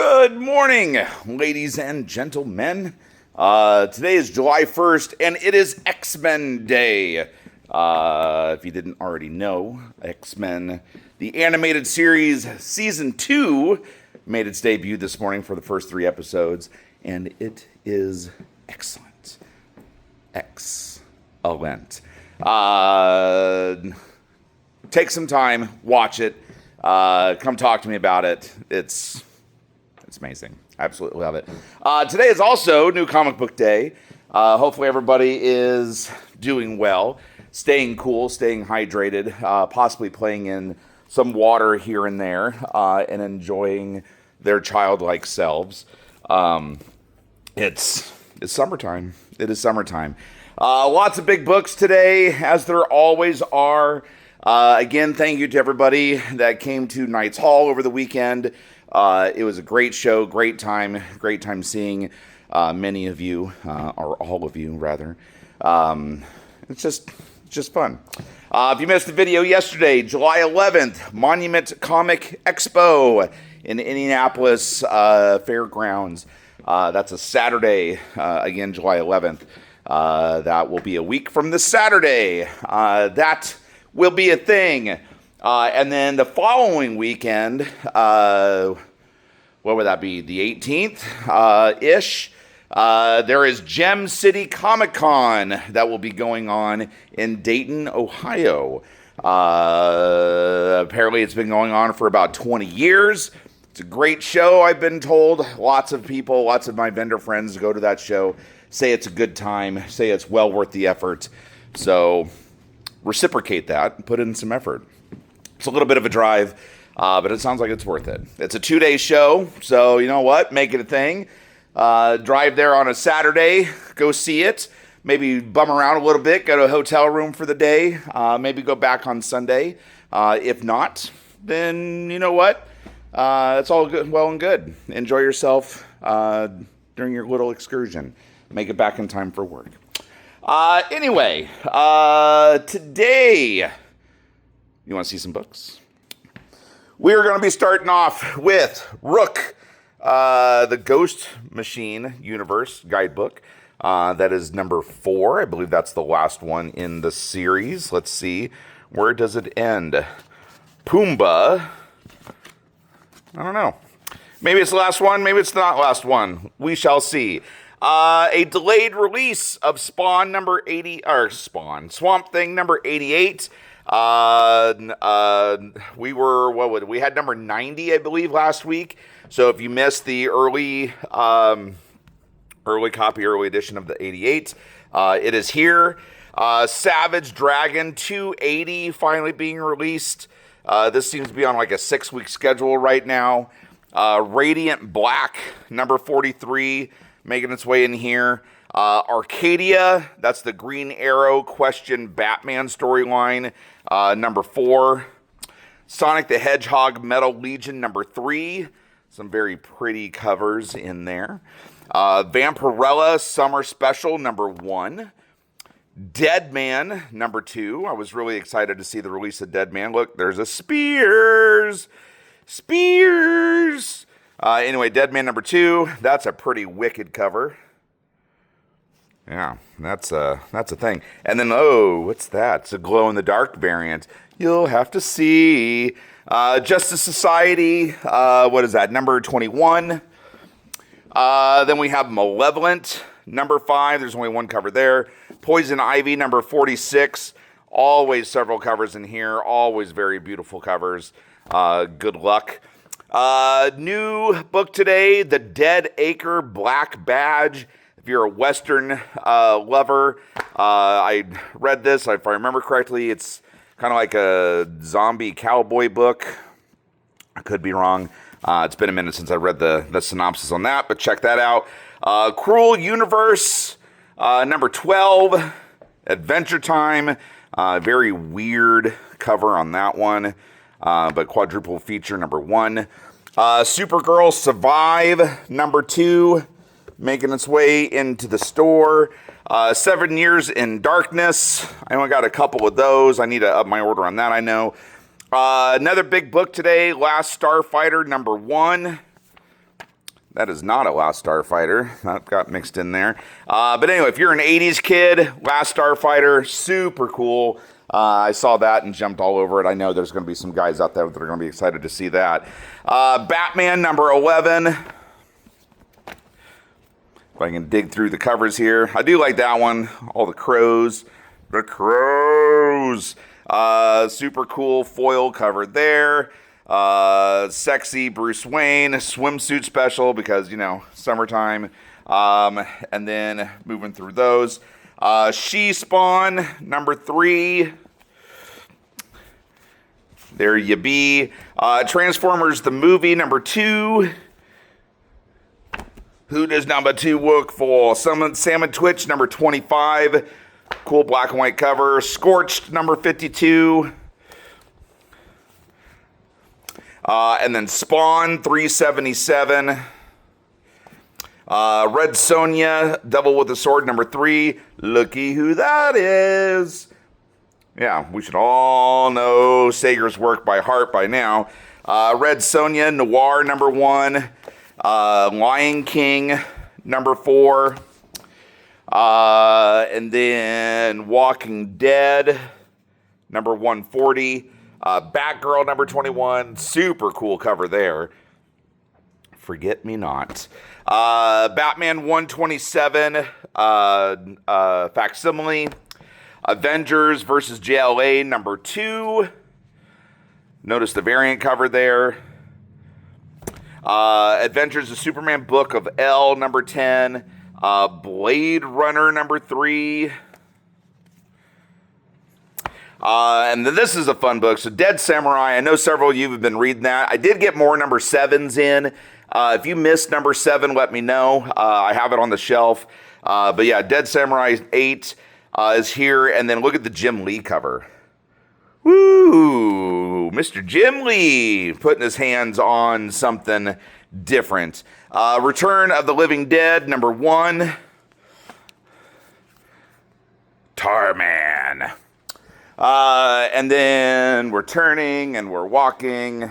Good morning, ladies and gentlemen. Today is July 1st, and it is X-Men Day. If you didn't already know, X-Men, the animated series, Season 2, made its debut this morning for the first 3 episodes, and it is excellent. Excellent. Take some time, watch it, come talk to me about it. It's amazing. Absolutely love it. Today is also New Comic Book Day. Hopefully everybody is doing well, staying cool, staying hydrated, possibly playing in some water here and there, and enjoying their childlike selves. It's summertime. It is summertime. Lots of big books today, as there always are. Again, thank you to everybody that came to Knights Hall over the weekend. It was a great show, great time seeing many of you, or all of you, rather. It's just fun. If you missed the video yesterday, July 11th, Monument Comic Expo in Indianapolis Fairgrounds. That's a Saturday, again, July 11th. That will be a week from this Saturday. That will be a thing. And then the following weekend, what would that be? The 18th ish. There is Gem City Comic Con that will be going on in Dayton, Ohio. Apparently it's been going on for about 20 years. It's a great show, I've been told. Lots of people, lots of my vendor friends go to that show, say it's a good time, say it's well worth the effort. So reciprocate that, put in some effort. It's a little bit of a drive, but it sounds like it's worth it. It's a 2-day show, so you know what? Make it a thing. Drive there on a Saturday, go see it. Maybe bum around a little bit, go to a hotel room for the day. Maybe go back on Sunday. If not, then you know what? It's all good, well and good. Enjoy yourself during your little excursion. Make it back in time for work. Anyway, today, you want to see some books? We are going to be starting off with Rook, the Ghost Machine Universe guidebook. That is number 4. I believe that's the last one in the series. Let's see. Where does it end? Pumbaa. I don't know. Maybe it's the last one. Maybe it's not last one. We shall see. A delayed release of Swamp Thing number 88. We had number 90, I believe, last week. So if you missed the early edition of the 88, it is here. Savage Dragon 280 finally being released. This seems to be on like a 6-week schedule right now. Radiant Black number 43 making its way in here. Arcadia, that's the Green Arrow question Batman storyline, number 4. Sonic the Hedgehog Metal Legion, number 3. Some very pretty covers in there. Vampirella Summer Special, number 1. Deadman, number 2. I was really excited to see the release of Deadman. Look, there's a Spears! Anyway, Deadman number 2. That's a pretty wicked cover. Yeah, that's a thing. And then, what's that? It's a glow-in-the-dark variant. You'll have to see. Justice Society, what is that? Number 21. Then we have Malevolent, number 5. There's only one cover there. Poison Ivy, number 46. Always several covers in here. Always very beautiful covers. Good luck. New book today, The Dead Acre Black Badge. If you're a Western lover, I read this. If I remember correctly, it's kind of like a zombie cowboy book. I could be wrong. It's been a minute since I read the synopsis on that, but check that out. Cruel Universe, number 12, Adventure Time. Very weird cover on that one, but quadruple feature, number 1. Supergirl Survive, number 2. Making its way into the store. 7 Years in Darkness. I only got a couple of those. I need to up my order on that, I know. Another big book today, Last Starfighter, number 1. That is not a Last Starfighter. That got mixed in there. But anyway, if you're an 80s kid, Last Starfighter, super cool. I saw that and jumped all over it. I know there's going to be some guys out there that are going to be excited to see that. Batman number 11. If I can dig through the covers here. I do like that one. All the crows. The crows. Super cool foil cover there. Sexy Bruce Wayne swimsuit special because, you know, summertime. And then moving through those. She-Spawn number 3. There you be. Transformers the movie number 2. Who does number 2 work for? Salmon Twitch number 25. Cool black and white cover. Scorched number 52. And then Spawn 377. Red Sonja, Double with the Sword number 3. Looky who that is. Yeah, we should all know Sager's work by heart by now. Red Sonja, Noir number 1. Lion King number 4. And then Walking Dead number 140. Batgirl number 21. Super cool cover there. Forget Me Not. Batman 127. Facsimile. Avengers versus JLA number 2. Notice the variant cover there. Adventures of Superman Book of L number 10. Blade Runner number 3. And then this is a fun book. So Dead Samurai, I know several of you have been reading that. I did get more number 7s in. If you missed number 7, let me know. I have it on the shelf. But yeah, Dead Samurai 8 is here. And then look at the Jim Lee cover. Woo! Mr. Jim Lee putting his hands on something different. Return of the Living Dead, number 1. Tarman. And then we're turning and we're walking.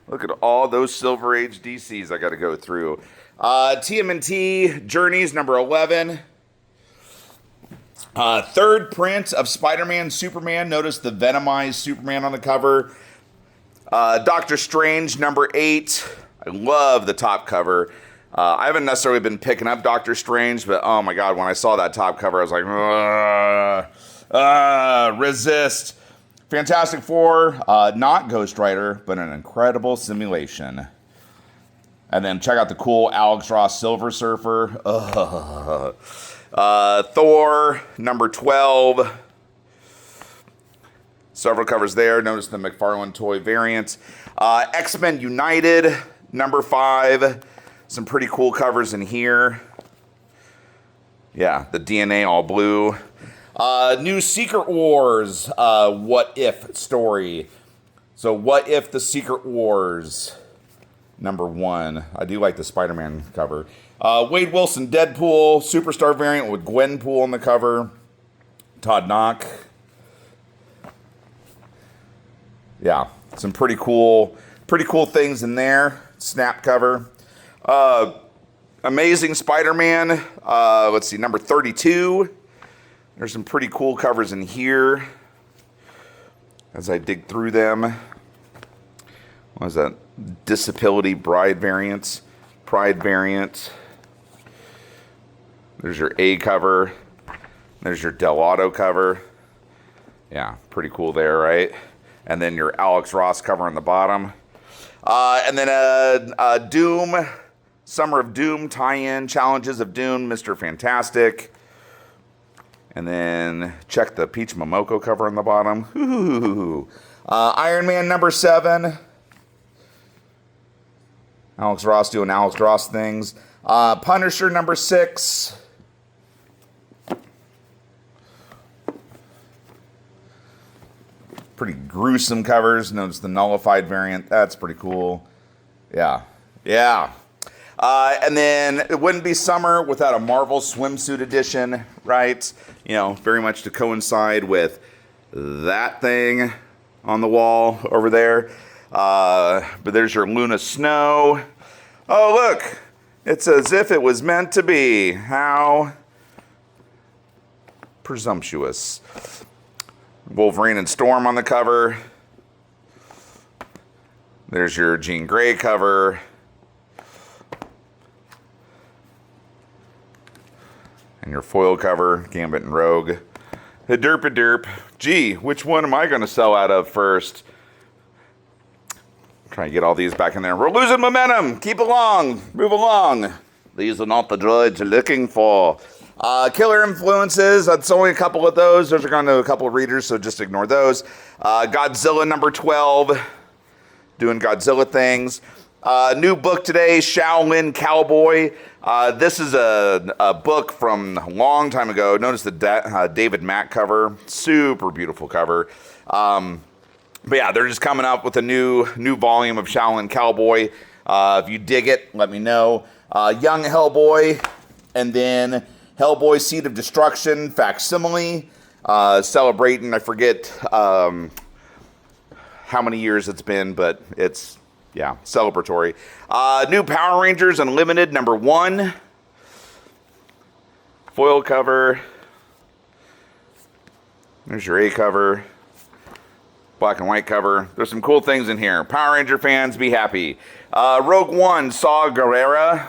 Look at all those Silver Age DCs I got to go through. TMNT Journeys, number 11. Third print of Spider-Man, Superman. Notice the Venomized Superman on the cover. Doctor Strange, number 8. I love the top cover. I haven't necessarily been picking up Doctor Strange, but oh my God, when I saw that top cover, I was like, resist. Fantastic Four, not Ghost Rider, but an incredible simulation. And then check out the cool Alex Ross Silver Surfer. Thor, number 12. Several covers there. Notice the McFarlane toy variant. X-Men United, number 5. Some pretty cool covers in here. Yeah, the DNA all blue. New Secret Wars, What If story. So What If the Secret Wars, number 1. I do like the Spider-Man cover. Wade Wilson, Deadpool, Superstar variant with Gwenpool on the cover. Todd Knock. Yeah, some pretty cool things in there. Snap cover. Amazing Spider-Man. Let's see, number 32. There's some pretty cool covers in here as I dig through them. What is that? Disability Pride variant. There's your A cover. There's your Del Auto cover. Yeah, pretty cool there, right? And then your Alex Ross cover on the bottom. And then Doom, Summer of Doom tie-in, Challenges of Doom, Mr. Fantastic. And then check the Peach Momoko cover on the bottom. Ooh. Iron Man number 7. Alex Ross doing Alex Ross things. Punisher number 6. Pretty gruesome covers. Notice the nullified variant. That's pretty cool. Yeah. And then it wouldn't be summer without a Marvel swimsuit edition, right? You know, very much to coincide with that thing on the wall over there. But there's your Luna Snow. Oh, look. It's as if it was meant to be. How presumptuous. Wolverine and Storm on the cover. There's your Jean Grey cover. And your foil cover, Gambit and Rogue. A derp. Gee, which one am I going to sell out of first? Try to get all these back in there. We're losing momentum. Keep along. Move along. These are not the droids you're looking for. Killer Influences. That's only a couple of those. Those are going to a couple of readers, so just ignore those. Godzilla number 12. Doing Godzilla things. New book today, Shaolin Cowboy. This is a book from a long time ago. Notice the David Mack cover. Super beautiful cover. But yeah, they're just coming up with a new volume of Shaolin Cowboy. If you dig it, let me know. Young Hellboy, and then Hellboy Seed of Destruction facsimile, celebrating, I forget how many years it's been, but it's, yeah, celebratory. New Power Rangers Unlimited number 1. Foil cover. There's your A cover. Black and white cover. There's some cool things in here. Power Ranger fans, be happy. Rogue One, Saw Gerrera.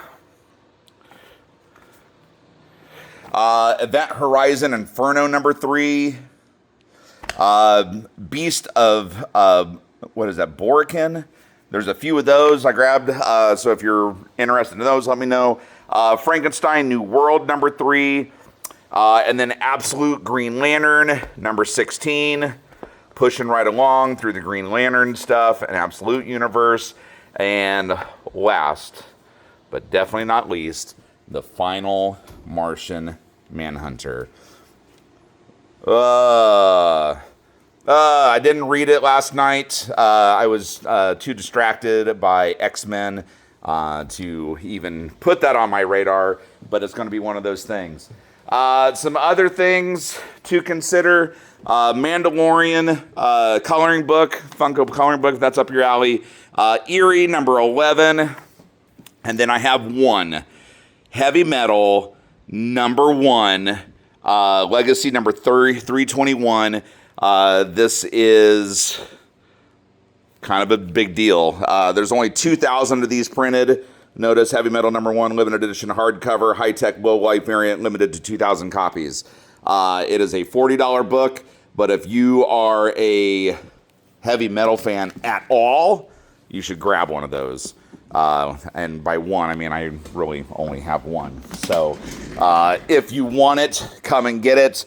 Event Horizon Inferno number 3. Beast of, what is that, Borikin? There's a few of those I grabbed, so if you're interested in those, let me know. Frankenstein New World number 3. And then Absolute Green Lantern number 16. Pushing right along through the Green Lantern stuff and Absolute Universe. And last, but definitely not least, the final Martian Manhunter. I didn't read it last night. I was too distracted by X-Men to even put that on my radar, but it's going to be one of those things. Some other things to consider. Mandalorian coloring book, Funko coloring book, if that's up your alley. Eerie number 11. And then I have one. Heavy Metal number 1. Legacy number 321. This is kind of a big deal. There's only 2,000 of these printed. Notice Heavy Metal number 1, limited edition hardcover, high-tech, low-light variant, limited to 2,000 copies. It is a $40 book, but if you are a heavy metal fan at all, you should grab one of those. And by one, I mean I really only have one. So if you want it, come and get it.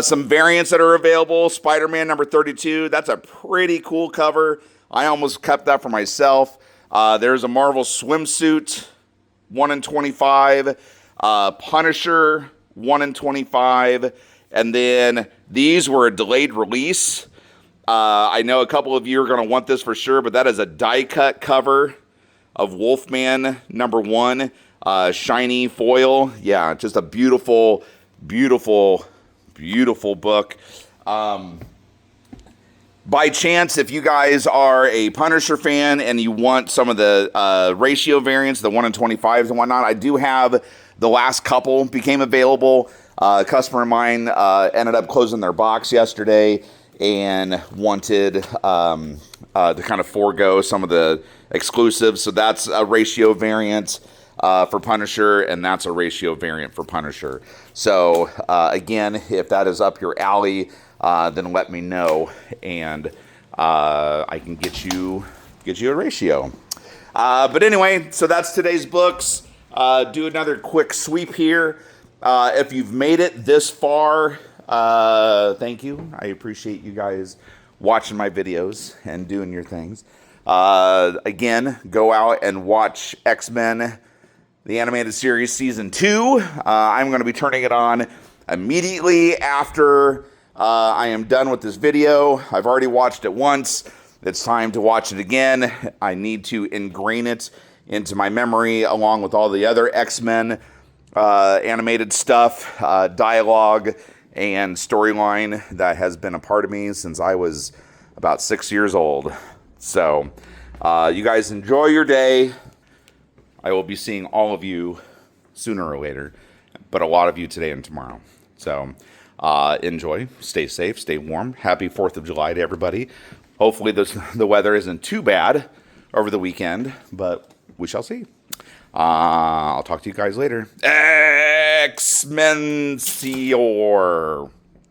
Some variants that are available. Spider-Man number 32. That's a pretty cool cover. I almost kept that for myself. There's a Marvel Swimsuit, 1 in 25. Punisher, 1 in 25. And then these were a delayed release. I know a couple of you are going to want this for sure, but that is a die-cut cover of Wolfman number 1. Shiny foil. Yeah, just a beautiful, beautiful, beautiful book. By chance, if you guys are a Punisher fan and you want some of the ratio variants, the 1 in 25s and whatnot, I do have the last couple became available. A customer of mine ended up closing their box yesterday and wanted to kind of forego some of the exclusives. So that's a ratio variant for Punisher, and that's a ratio variant for Punisher. So again, if that is up your alley, then let me know, and I can get you a ratio. But anyway, so that's today's books. Do another quick sweep here. If you've made it this far, thank you. I appreciate you guys watching my videos and doing your things. Again, go out and watch X-Men, the animated series season 2. I'm going to be turning it on immediately after I am done with this video. I've already watched it once. It's time to watch it again. I need to ingrain it into my memory along with all the other X-Men animated stuff, dialogue, and storyline that has been a part of me since I was about 6 years old. So, you guys enjoy your day. I will be seeing all of you sooner or later, but a lot of you today and tomorrow. So enjoy, stay safe, stay warm. Happy 4th of July to everybody. Hopefully the weather isn't too bad over the weekend, but we shall see. I'll talk to you guys later. EXCELSIOR!